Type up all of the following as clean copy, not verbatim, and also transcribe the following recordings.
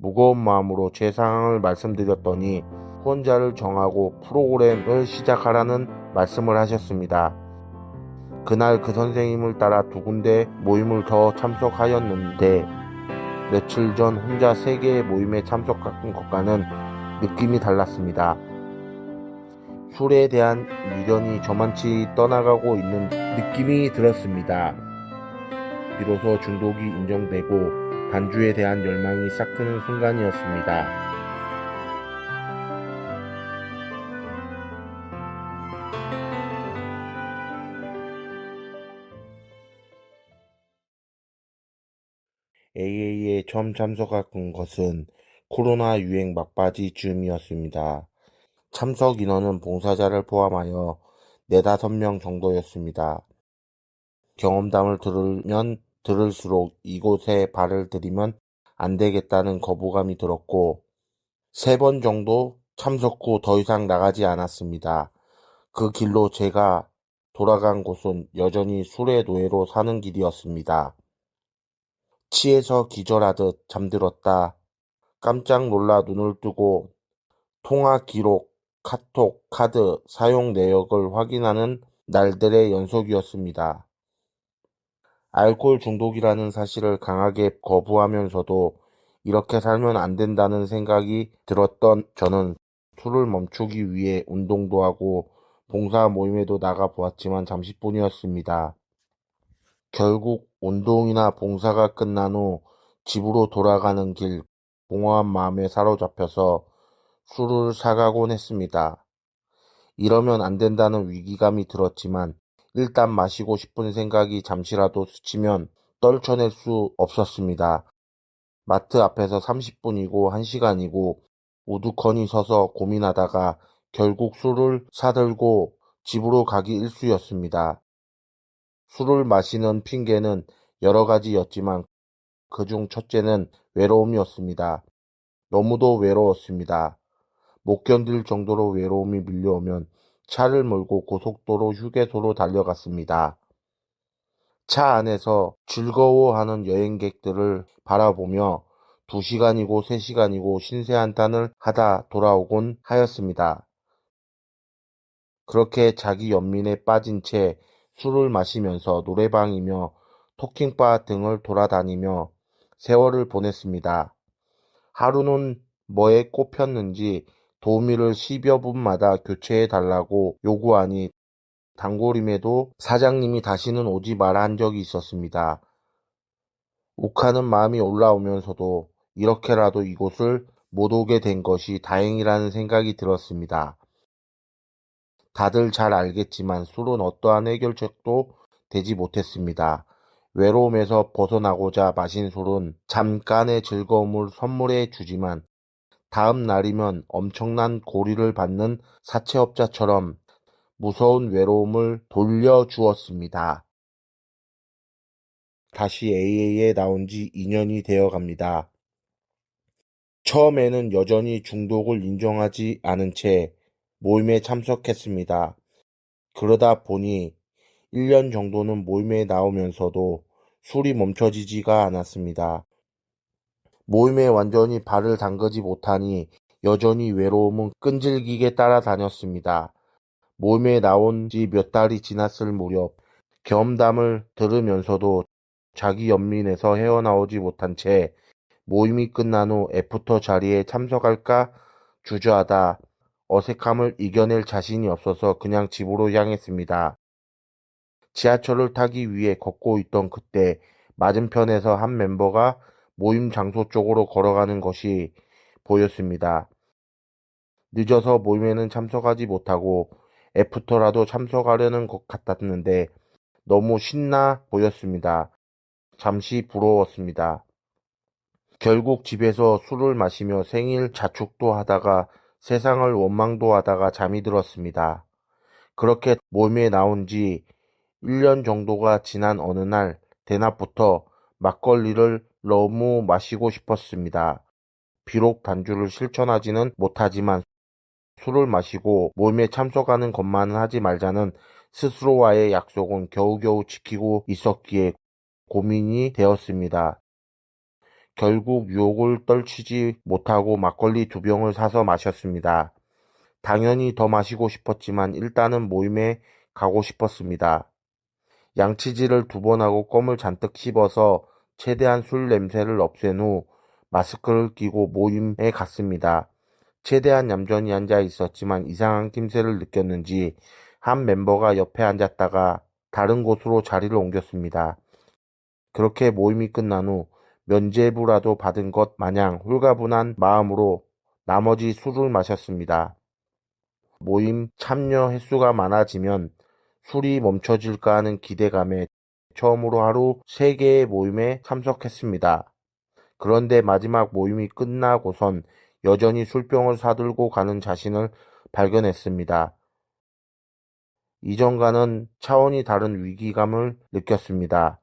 무거운 마음으로 제 상황을 말씀드렸더니 후원자를 정하고 프로그램을 시작하라는 말씀을 하셨습니다. 그날 그 선생님을 따라 2군데 모임을 더 참석하였는데 며칠 전 혼자 3개의 모임에 참석한 것과는 느낌이 달랐습니다. 술에 대한 미련이 저만치 떠나가고 있는 느낌이 들었습니다. 비로소 중독이 인정되고 단주에 대한 열망이 싹 트는 순간이었습니다. AA에 처음 참석한 것은 코로나 유행 막바지 즈음이었습니다. 참석 인원은 봉사자를 포함하여 4~5명 정도였습니다. 경험담을 들으면 들을수록 이곳에 발을 들이면 안 되겠다는 거부감이 들었고 3번 정도 참석 후 더 이상 나가지 않았습니다. 그 길로 제가 돌아간 곳은 여전히 술의 노예로 사는 길이었습니다. 취해서 기절하듯 잠들었다. 깜짝 놀라 눈을 뜨고 통화 기록, 카톡, 카드, 사용 내역을 확인하는 날들의 연속이었습니다. 알코올 중독이라는 사실을 강하게 거부하면서도 이렇게 살면 안 된다는 생각이 들었던 저는 술을 멈추기 위해 운동도 하고 봉사 모임에도 나가 보았지만 잠시뿐이었습니다. 결국 운동이나 봉사가 끝난 후 집으로 돌아가는 길 공허한 마음에 사로잡혀서 술을 사가곤 했습니다. 이러면 안 된다는 위기감이 들었지만 일단 마시고 싶은 생각이 잠시라도 스치면 떨쳐낼 수 없었습니다. 마트 앞에서 30분이고 1시간이고 우두커니 서서 고민하다가 결국 술을 사들고 집으로 가기 일쑤였습니다. 술을 마시는 핑계는 여러 가지였지만 그중 첫째는 외로움이었습니다. 너무도 외로웠습니다. 못 견딜 정도로 외로움이 밀려오면 차를 몰고 고속도로 휴게소로 달려갔습니다. 차 안에서 즐거워하는 여행객들을 바라보며 2시간이고 3시간이고 신세 한탄을 하다 돌아오곤 하였습니다. 그렇게 자기 연민에 빠진 채 술을 마시면서 노래방이며 토킹바 등을 돌아다니며 세월을 보냈습니다. 하루는 뭐에 꼽혔는지 도우미를 10여 분마다 교체해 달라고 요구하니 단골임에도 사장님이 다시는 오지 마라 한 적이 있었습니다. 욱하는 마음이 올라오면서도 이렇게라도 이곳을 못 오게 된 것이 다행이라는 생각이 들었습니다. 다들 잘 알겠지만 술은 어떠한 해결책도 되지 못했습니다. 외로움에서 벗어나고자 마신 술은 잠깐의 즐거움을 선물해 주지만 다음 날이면 엄청난 고리를 받는 사채업자처럼 무서운 외로움을 돌려주었습니다. 다시 AA에 나온 지 2년이 되어 갑니다. 처음에는 여전히 중독을 인정하지 않은 채 모임에 참석했습니다. 그러다 보니 1년 정도는 모임에 나오면서도 술이 멈춰지지가 않았습니다. 모임에 완전히 발을 담그지 못하니 여전히 외로움은 끈질기게 따라다녔습니다. 모임에 나온 지 몇 달이 지났을 무렵 경험담을 들으면서도 자기 연민에서 헤어나오지 못한 채 모임이 끝난 후 애프터 자리에 참석할까 주저하다 어색함을 이겨낼 자신이 없어서 그냥 집으로 향했습니다. 지하철을 타기 위해 걷고 있던 그때 맞은편에서 한 멤버가 모임 장소 쪽으로 걸어가는 것이 보였습니다. 늦어서 모임에는 참석하지 못하고 애프터라도 참석하려는 것 같았는데 너무 신나 보였습니다. 잠시 부러웠습니다. 결국 집에서 술을 마시며 생일 자축도 하다가 세상을 원망도 하다가 잠이 들었습니다. 그렇게 모임에 나온 지 1년 정도가 지난 어느 날 대낮부터 막걸리를 너무 마시고 싶었습니다. 비록 단주를 실천하지는 못하지만 술을 마시고 모임에 참석하는 것만은 하지 말자는 스스로와의 약속은 겨우겨우 지키고 있었기에 고민이 되었습니다. 결국 유혹을 떨치지 못하고 막걸리 2병을 사서 마셨습니다. 당연히 더 마시고 싶었지만 일단은 모임에 가고 싶었습니다. 양치질을 2번 하고 껌을 잔뜩 씹어서 최대한 술 냄새를 없앤 후 마스크를 끼고 모임에 갔습니다. 최대한 얌전히 앉아 있었지만 이상한 낌새를 느꼈는지 한 멤버가 옆에 앉았다가 다른 곳으로 자리를 옮겼습니다. 그렇게 모임이 끝난 후 면죄부라도 받은 것 마냥 홀가분한 마음으로 나머지 술을 마셨습니다. 모임 참여 횟수가 많아지면 술이 멈춰질까 하는 기대감에 처음으로 하루 3개의 모임에 참석했습니다. 그런데 마지막 모임이 끝나고선 여전히 술병을 사들고 가는 자신을 발견했습니다. 이전과는 차원이 다른 위기감을 느꼈습니다.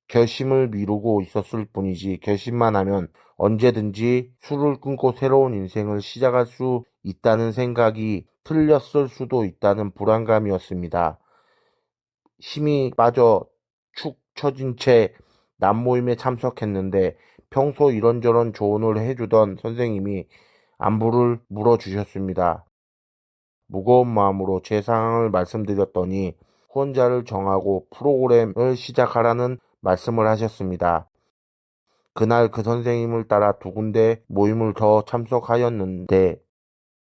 결심을 미루고 있었을 뿐이지 결심만 하면 언제든지 술을 끊고 새로운 인생을 시작할 수 있다는 생각이 틀렸을 수도 있다는 불안감이었습니다. 힘이 빠져 축 처진 채 남모임에 참석했는데 평소 이런저런 조언을 해주던 선생님이 안부를 물어주셨습니다. 무거운 마음으로 제 상황을 말씀드렸더니 혼자를 정하고 프로그램을 시작하라는 말씀을 하셨습니다. 그날 그 선생님을 따라 2군데 모임을 더 참석하였는데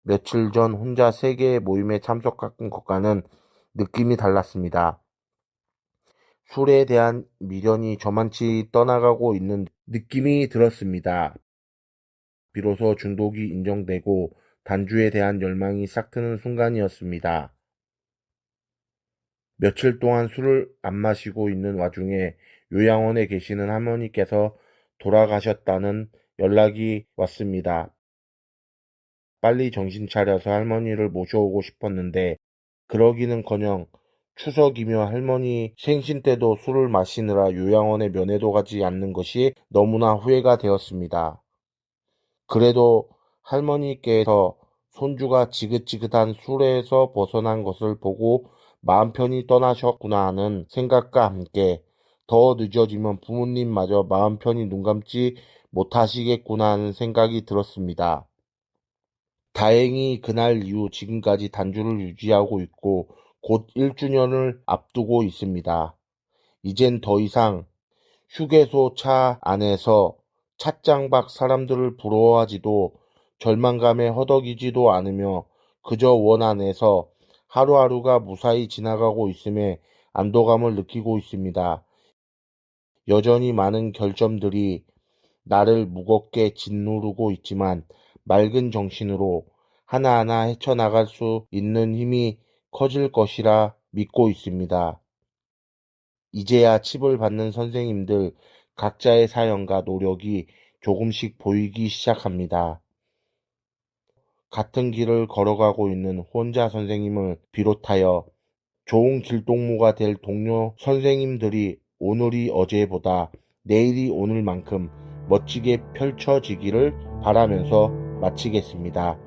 며칠 전 혼자 3개의 모임에 참석한 것과는 느낌이 달랐습니다. 술에 대한 미련이 저만치 떠나가고 있는 느낌이 들었습니다. 비로소 중독이 인정되고 단주에 대한 열망이 싹트는 순간이었습니다. 며칠 동안 술을 안 마시고 있는 와중에 요양원에 계시는 할머니께서 돌아가셨다는 연락이 왔습니다. 빨리 정신 차려서 할머니를 모셔오고 싶었는데 그러기는커녕 추석이며 할머니 생신 때도 술을 마시느라 요양원에 면회도 가지 않는 것이 너무나 후회가 되었습니다. 그래도 할머니께서 손주가 지긋지긋한 술에서 벗어난 것을 보고 마음 편히 떠나셨구나 하는 생각과 함께 더 늦어지면 부모님마저 마음 편히 눈 감지 못하시겠구나 하는 생각이 들었습니다. 다행히 그날 이후 지금까지 단주를 유지하고 있고 곧 1주년을 앞두고 있습니다. 이젠 더 이상 휴게소 차 안에서 찻장 밖 사람들을 부러워하지도 절망감에 허덕이지도 않으며 그저 원 안에서 하루하루가 무사히 지나가고 있음에 안도감을 느끼고 있습니다. 여전히 많은 결점들이 나를 무겁게 짓누르고 있지만 맑은 정신으로 하나하나 헤쳐나갈 수 있는 힘이 커질 것이라 믿고 있습니다. 이제야 칩을 받는 선생님들 각자의 사연과 노력이 조금씩 보이기 시작합니다. 같은 길을 걸어가고 있는 혼자 선생님을 비롯하여 좋은 길동무가 될 동료 선생님들이 오늘이 어제보다 내일이 오늘만큼 멋지게 펼쳐지기를 바라면서 마치겠습니다.